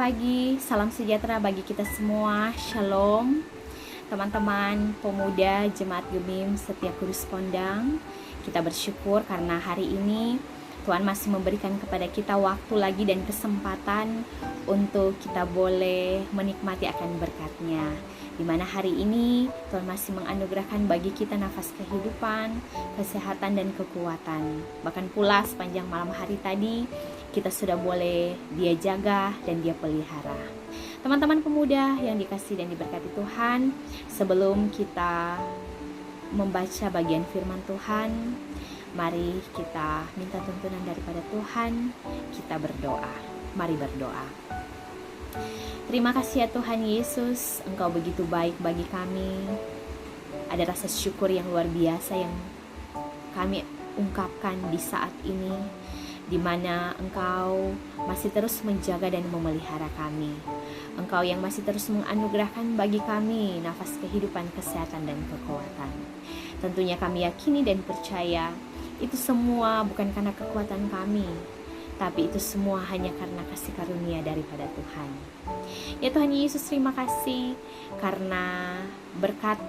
pagi, salam sejahtera bagi kita semua. Shalom. Teman-teman pemuda Jemaat Gemim setiap Kudus Pondang, kita bersyukur karena hari ini Tuhan masih memberikan kepada kita waktu lagi dan kesempatan untuk kita boleh menikmati akan berkat-Nya. Di mana hari ini Tuhan masih menganugerahkan bagi kita nafas kehidupan, kesehatan dan kekuatan. Bahkan pula sepanjang malam hari tadi kita sudah boleh Dia jaga dan Dia pelihara. Teman-teman pemuda yang dikasihi dan diberkati Tuhan, sebelum kita membaca bagian firman Tuhan, mari kita minta tuntunan daripada Tuhan. Kita berdoa. Mari berdoa. Terima kasih ya Tuhan Yesus, Engkau begitu baik bagi kami. Ada rasa syukur yang luar biasa yang kami ungkapkan di saat ini, di mana Engkau masih terus menjaga dan memelihara kami. Engkau yang masih terus menganugerahkan bagi kami nafas kehidupan, kesehatan dan kekuatan. Tentunya kami yakini dan percaya itu semua bukan karena kekuatan kami, tapi itu semua hanya karena kasih karunia daripada Tuhan. Ya Tuhan Yesus, terima kasih karena berkat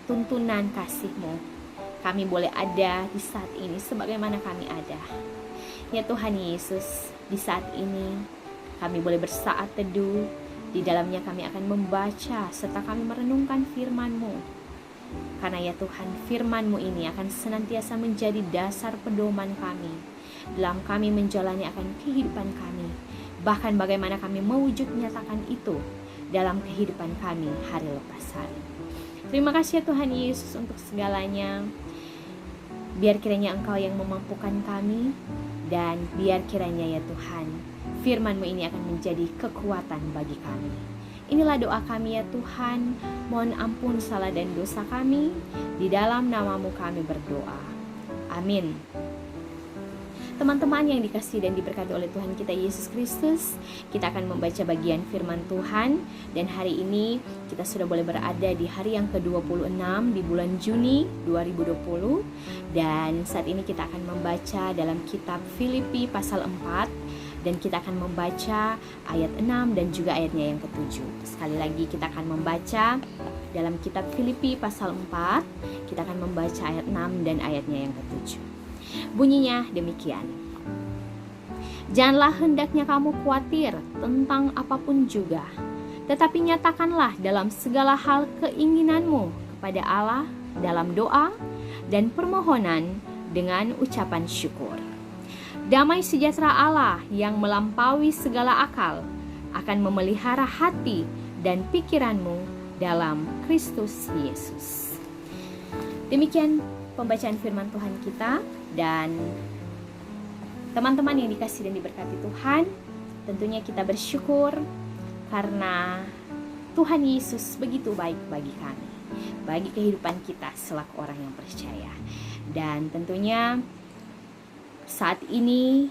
tuntunan kasih-Mu kami boleh ada di saat ini sebagaimana kami ada. Ya Tuhan Yesus, di saat ini kami boleh bersaat teduh. Di dalamnya kami akan membaca serta kami merenungkan firman-Mu. Karena ya Tuhan, firman-Mu ini akan senantiasa menjadi dasar pedoman kami dalam kami menjalani akan kehidupan kami. Bahkan bagaimana kami mewujud menyatakan itu dalam kehidupan kami hari lepas hari. Terima kasih ya Tuhan Yesus untuk segalanya. Biar kiranya Engkau yang memampukan kami, dan biar kiranya ya Tuhan, firman-Mu ini akan menjadi kekuatan bagi kami. Inilah doa kami ya Tuhan. Mohon ampun salah dan dosa kami. Di dalam nama-Mu kami berdoa. Amin. Teman-teman yang dikasihi dan diberkati oleh Tuhan kita Yesus Kristus, kita akan membaca bagian firman Tuhan. Dan hari ini kita sudah boleh berada di hari yang ke-26 di bulan Juni 2020. Dan saat ini kita akan membaca dalam kitab Filipi pasal 4. Dan kita akan membaca ayat 6 dan juga ayatnya yang ke-7. Sekali lagi kita akan membaca dalam kitab Filipi pasal 4. Kita akan membaca ayat 6 dan ayatnya yang ke-7. Bunyinya demikian. Janganlah hendaknya kamu khawatir tentang apapun juga, tetapi nyatakanlah dalam segala hal keinginanmu kepada Allah dalam doa dan permohonan dengan ucapan syukur. Damai sejahtera Allah yang melampaui segala akal akan memelihara hati dan pikiranmu dalam Kristus Yesus. Demikian pembacaan firman Tuhan kita. Dan teman-teman yang dikasihi dan diberkati Tuhan, tentunya kita bersyukur karena Tuhan Yesus begitu baik bagi kami, bagi kehidupan kita selaku orang yang percaya. Dan tentunya saat ini,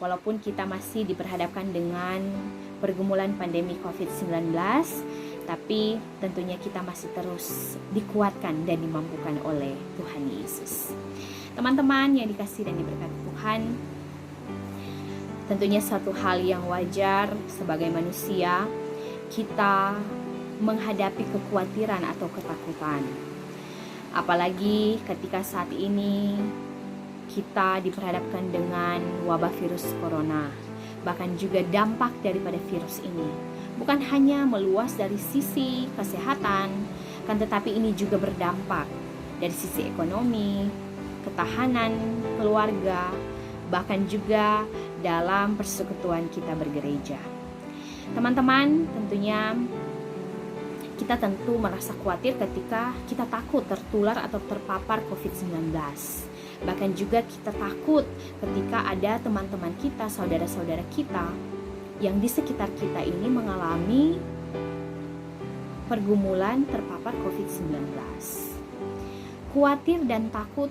walaupun kita masih diperhadapkan dengan pergumulan pandemi COVID-19, tapi tentunya kita masih terus dikuatkan dan dimampukan oleh Tuhan Yesus. Teman-teman yang dikasihi dan diberkati Tuhan, tentunya satu hal yang wajar sebagai manusia, kita menghadapi kekhawatiran atau ketakutan. Apalagi ketika saat ini kita diperhadapkan dengan wabah virus corona, bahkan juga dampak daripada virus ini bukan hanya meluas dari sisi kesehatan, kan tetapi ini juga berdampak dari sisi ekonomi, ketahanan keluarga, bahkan juga dalam persekutuan kita bergereja. Teman-teman, tentunya kita tentu merasa khawatir ketika kita takut tertular atau terpapar COVID-19. Bahkan juga kita takut ketika ada teman-teman kita, saudara-saudara kita yang di sekitar kita ini mengalami pergumulan terpapar COVID-19. Khawatir dan takut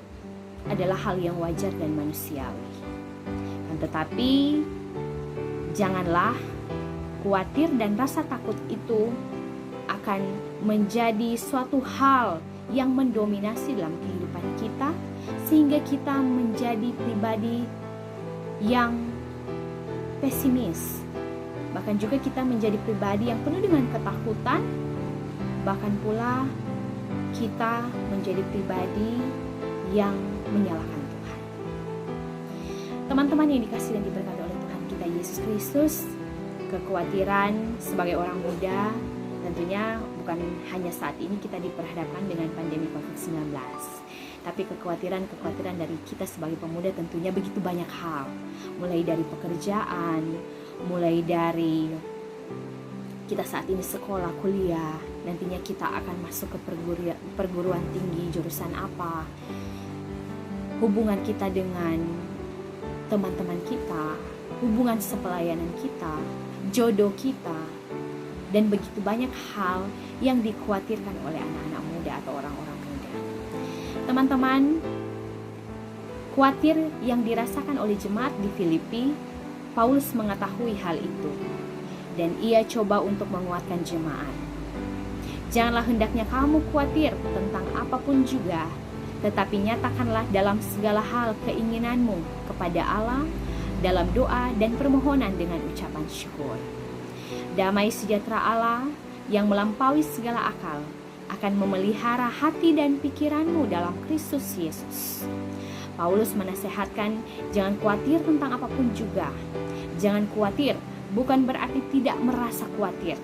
adalah hal yang wajar dan manusiawi. Tetapi janganlah khawatir dan rasa takut itu akan menjadi suatu hal yang mendominasi dalam kehidupan kita, sehingga kita menjadi pribadi yang pesimis, Bahkan juga kita menjadi pribadi yang penuh dengan ketakutan. Bahkan pula kita menjadi pribadi yang menyalahkan Tuhan. Teman-teman yang dikasihi dan diberkati oleh Tuhan kita Yesus Kristus, kekhawatiran sebagai orang muda tentunya bukan hanya saat ini kita diperhadapkan dengan pandemi COVID-19, tapi kekhawatiran dari kita sebagai pemuda tentunya begitu banyak hal. Mulai dari pekerjaan, mulai dari kita saat ini sekolah, kuliah, nantinya kita akan masuk ke perguruan tinggi, jurusan apa, hubungan kita dengan teman-teman kita, hubungan sepelayanan kita, jodoh kita, dan begitu banyak hal yang dikhawatirkan oleh anak-anak muda atau orang-orang muda. Teman-teman, khawatir yang dirasakan oleh jemaat di Filipi, Paulus mengetahui hal itu, dan ia coba untuk menguatkan jemaat. Janganlah hendaknya kamu khawatir tentang apapun juga, tetapi nyatakanlah dalam segala hal keinginanmu kepada Allah dalam doa dan permohonan dengan ucapan syukur. Damai sejahtera Allah yang melampaui segala akal akan memelihara hati dan pikiranmu dalam Kristus Yesus. Paulus menasehatkan jangan khawatir tentang apapun juga. Jangan khawatir bukan berarti tidak merasa khawatir,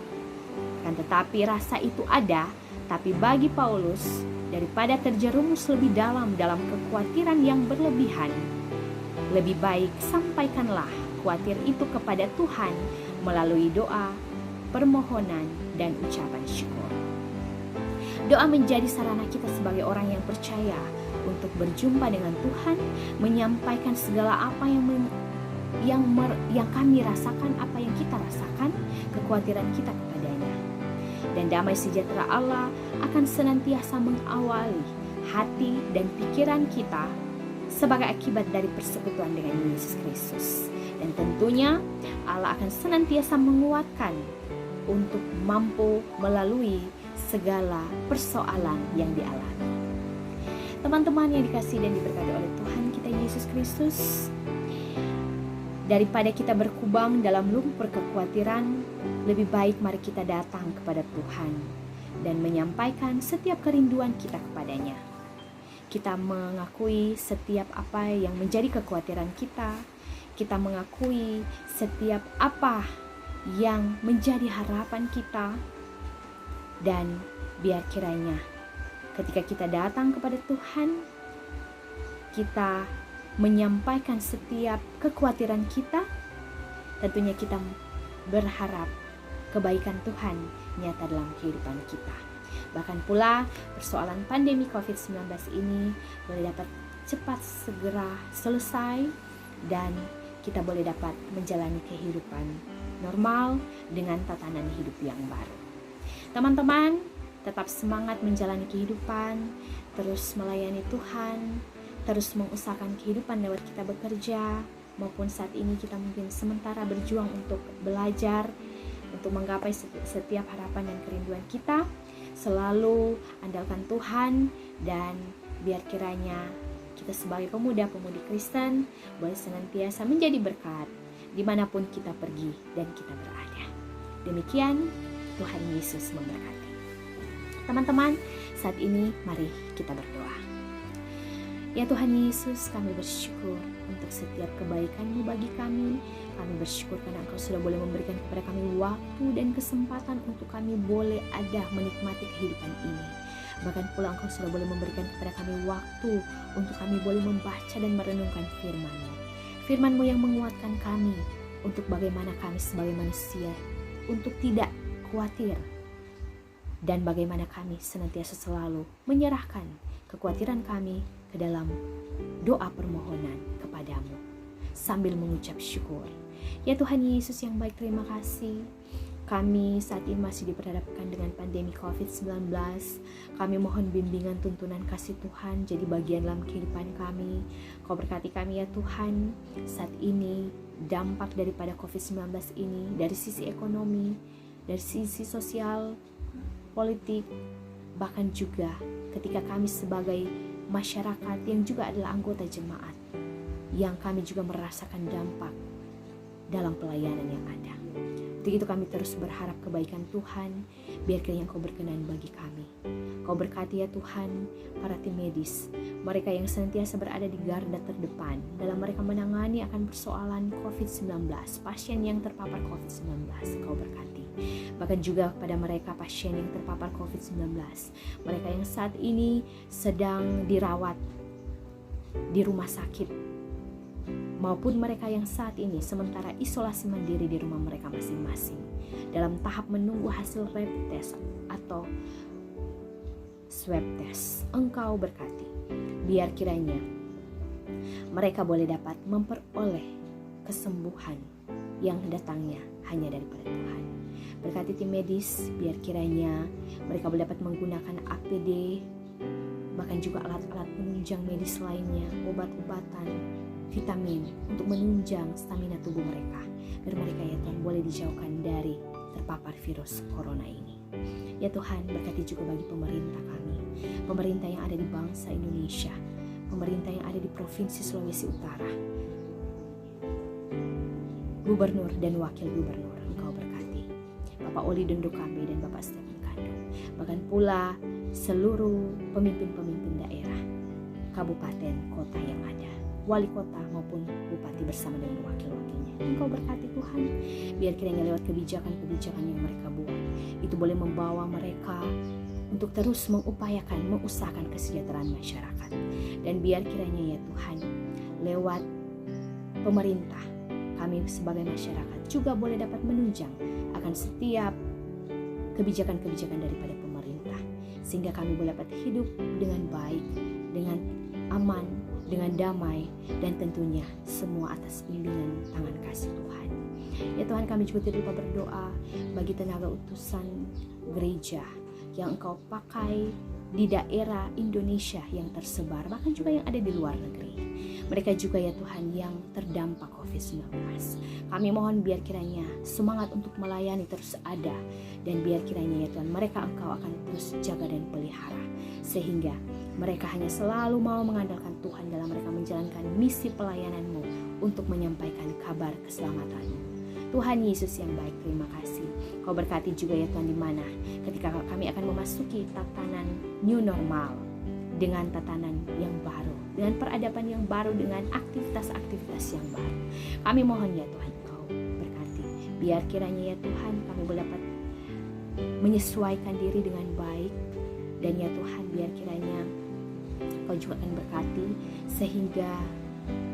kan tetapi rasa itu ada. Tapi bagi Paulus, daripada terjerumus lebih dalam kekhawatiran yang berlebihan, lebih baik sampaikanlah khawatir itu kepada Tuhan melalui doa, permohonan, dan ucapan syukur. Doa menjadi sarana kita sebagai orang yang percaya untuk berjumpa dengan Tuhan, menyampaikan segala apa yang kami rasakan, apa yang kita rasakan, kekhawatiran kita kepadanya. Dan damai sejahtera Allah akan senantiasa mengawali hati dan pikiran kita sebagai akibat dari persekutuan dengan Yesus Kristus. Dan tentunya Allah akan senantiasa menguatkan untuk mampu melalui segala persoalan yang dialami. Teman-teman yang dikasihi dan diberkati oleh Tuhan kita Yesus Kristus, daripada kita berkubang dalam lumpur kekhawatiran, lebih baik mari kita datang kepada Tuhan dan menyampaikan setiap kerinduan kita kepadanya. Kita mengakui setiap apa yang menjadi kekhawatiran kita. Kita mengakui setiap apa yang menjadi harapan kita. Dan biar kiranya ketika kita datang kepada Tuhan, kita menyampaikan setiap kekhawatiran kita. Tentunya kita berharap kebaikan Tuhan nyata dalam kehidupan kita. Bahkan pula persoalan pandemi COVID-19 ini boleh dapat cepat segera selesai dan kita boleh dapat menjalani kehidupan normal dengan tatanan hidup yang baru. Teman-teman, tetap semangat menjalani kehidupan, terus melayani Tuhan, terus mengusahakan kehidupan lewat kita bekerja, maupun saat ini kita mungkin sementara berjuang untuk belajar, untuk menggapai setiap harapan dan kerinduan kita. Selalu andalkan Tuhan, dan biar kiranya kita sebagai pemuda-pemudi Kristen boleh senantiasa menjadi berkat dimanapun kita pergi dan kita berada. Demikian, Tuhan Yesus memberkati. Teman-teman, saat ini mari kita berdoa. Ya Tuhan Yesus, kami bersyukur untuk setiap kebaikan-Mu bagi kami. Kami bersyukur karena Engkau sudah boleh memberikan kepada kami waktu dan kesempatan untuk kami boleh ada menikmati kehidupan ini. Bahkan pula Engkau sudah boleh memberikan kepada kami waktu untuk kami boleh membaca dan merenungkan firman-Mu. Firman-Mu yang menguatkan kami untuk bagaimana kami sebagai manusia untuk tidak khawatir, dan bagaimana kami senantiasa selalu menyerahkan kekhawatiran kami ke dalam doa permohonan kepadamu sambil mengucap syukur. Ya Tuhan Yesus yang baik, terima kasih. Kami saat ini masih diperhadapkan dengan pandemi COVID-19. Kami mohon bimbingan, tuntunan kasih Tuhan jadi bagian dalam kehidupan kami. Kau berkati kami ya Tuhan. Saat ini dampak daripada COVID-19 ini dari sisi ekonomi, dari sisi sosial, politik, bahkan juga ketika kami sebagai masyarakat yang juga adalah anggota jemaat, yang kami juga merasakan dampak dalam pelayanan yang ada. Begitu kami terus berharap kebaikan Tuhan, biar kiranya Engkau berkenan bagi kami. Kau berkati ya Tuhan, para tim medis, mereka yang senantiasa berada di garda terdepan dalam mereka menangani akan persoalan COVID-19, pasien yang terpapar COVID-19, Kau berkati. Bahkan juga kepada mereka pasien yang terpapar COVID-19, mereka yang saat ini sedang dirawat di rumah sakit, maupun mereka yang saat ini sementara isolasi mandiri di rumah mereka masing-masing dalam tahap menunggu hasil rapid test atau swab test. Engkau berkati, biar kiranya mereka boleh dapat memperoleh kesembuhan yang datangnya hanya daripada Tuhan. Berkati tim medis, biar kiranya mereka boleh dapat menggunakan APD, bahkan juga alat-alat penunjang medis lainnya, obat-obatan, vitamin untuk menunjang stamina tubuh mereka, agar mereka ya Tuhan boleh dijauhkan dari terpapar virus corona ini. Ya Tuhan, berkati juga bagi pemerintah kami, pemerintah yang ada di bangsa Indonesia, pemerintah yang ada di Provinsi Sulawesi Utara, gubernur dan wakil gubernur, Engkau berkati Bapak Oli Dondo Kambe dan Bapak Stephen Kando, bahkan pula seluruh pemimpin-pemimpin daerah, kabupaten, kota yang ada, wali kota maupun bupati bersama dengan wakil-wakilnya. Engkau berkati Tuhan, biar kiranya lewat kebijakan-kebijakan yang mereka buat, itu boleh membawa mereka untuk terus mengusahakan kesejahteraan masyarakat. Dan biar kiranya ya Tuhan, lewat pemerintah, kami sebagai masyarakat juga boleh dapat menunjang akan setiap kebijakan-kebijakan daripada pemerintah, sehingga kami boleh dapat hidup dengan baik, dengan aman, dengan damai, dan tentunya semua atas bimbingan tangan kasih Tuhan. Ya Tuhan, kami juga tidak lupa berdoa bagi tenaga utusan gereja yang Engkau pakai di daerah Indonesia yang tersebar, bahkan juga yang ada di luar negeri. Mereka juga ya Tuhan yang terdampak COVID-19. Kami mohon biar kiranya semangat untuk melayani terus ada, dan biar kiranya ya Tuhan mereka Engkau akan terus jaga dan pelihara, sehingga mereka hanya selalu mau mengandalkan Tuhan dalam mereka menjalankan misi pelayanan-Mu untuk menyampaikan kabar keselamatan-Mu. Tuhan Yesus yang baik, terima kasih. Kau berkati juga ya Tuhan, di mana ketika kami akan memasuki tatanan new normal, dengan tatanan yang baru, dengan peradaban yang baru, dengan aktivitas-aktivitas yang baru. Kami mohon ya Tuhan, Kau berkati. Biar kiranya ya Tuhan kami boleh dapat menyesuaikan diri dengan baik. Dan ya Tuhan, biar kiranya Kau juga akan berkati sehingga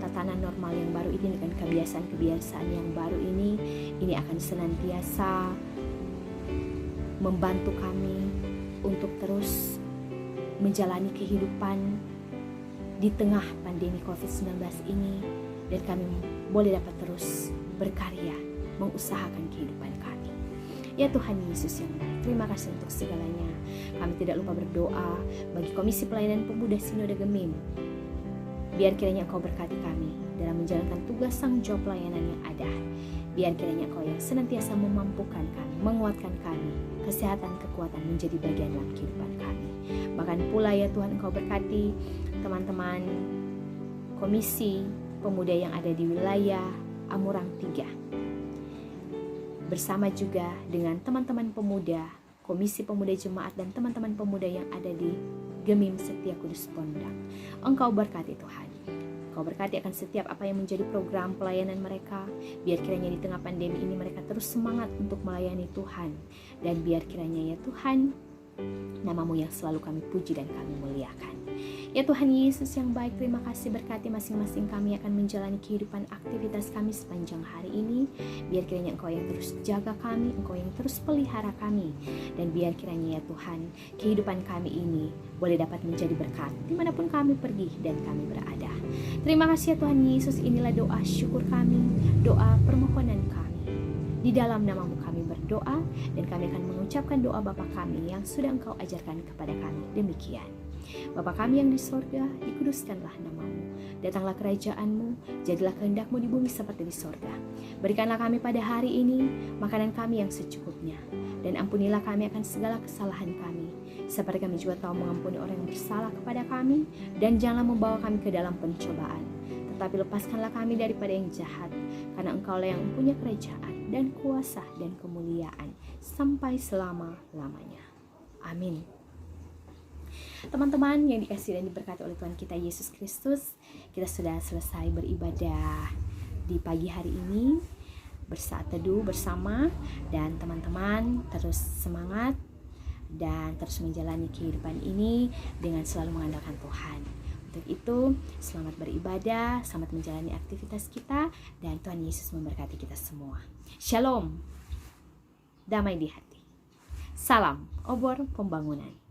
tatanan normal yang baru ini dengan kebiasaan-kebiasaan yang baru ini akan senantiasa membantu kami untuk terus menjalani kehidupan di tengah pandemi COVID-19 ini, dan kami boleh dapat terus berkarya mengusahakan kehidupan kami. Ya Tuhan Yesus yang baik, terima kasih untuk segalanya. Kami tidak lupa berdoa bagi Komisi Pelayanan Pemuda Sinode Gemim. Biar kiranya Engkau berkati kami dalam menjalankan tugas tanggung jawab pelayanan yang ada. Biar kiranya Engkau yang senantiasa memampukan kami, menguatkan kami, kesehatan, kekuatan menjadi bagian dalam kehidupan kami. Bahkan pula ya Tuhan, Engkau berkati teman-teman Komisi Pemuda yang ada di wilayah Amurang 3, bersama juga dengan teman-teman pemuda, Komisi Pemuda Jemaat, dan teman-teman pemuda yang ada di Gemim Setia Kudus Pondang. Engkau berkati Tuhan. Engkau berkati akan setiap apa yang menjadi program pelayanan mereka. Biar kiranya di tengah pandemi ini mereka terus semangat untuk melayani Tuhan. Dan biar kiranya ya Tuhan, nama-Mu yang selalu kami puji dan kami muliakan. Ya Tuhan Yesus yang baik, terima kasih, berkati masing-masing kami akan menjalani kehidupan aktivitas kami sepanjang hari ini. Biar kiranya Engkau yang terus jaga kami, Engkau yang terus pelihara kami. Dan biar kiranya ya Tuhan, kehidupan kami ini boleh dapat menjadi berkat dimanapun kami pergi dan kami berada. Terima kasih ya Tuhan Yesus, inilah doa syukur kami, doa permohonan kami. Di dalam nama-Mu kami berdoa, dan kami akan mengucapkan doa Bapa kami yang sudah Engkau ajarkan kepada kami. Demikian. Bapa kami yang di sorga, dikuduskanlah nama-Mu. Datanglah kerajaan-Mu, jadilah kehendak-Mu di bumi seperti di sorga. Berikanlah kami pada hari ini makanan kami yang secukupnya, dan ampunilah kami akan segala kesalahan kami, seperti kami juga tahu mengampuni orang yang bersalah kepada kami. Dan janganlah membawa kami ke dalam pencobaan, tetapi lepaskanlah kami daripada yang jahat, karena Engkaulah yang mempunyai kerajaan dan kuasa dan kemuliaan sampai selama-lamanya. Amin. Teman-teman yang dikasihi dan diberkati oleh Tuhan kita Yesus Kristus, kita sudah selesai beribadah di pagi hari ini, bersaat teduh bersama, dan teman-teman terus semangat dan terus menjalani kehidupan ini dengan selalu mengandalkan Tuhan. Untuk itu, selamat beribadah, selamat menjalani aktivitas kita, dan Tuhan Yesus memberkati kita semua. Shalom, damai di hati. Salam obor pembangunan.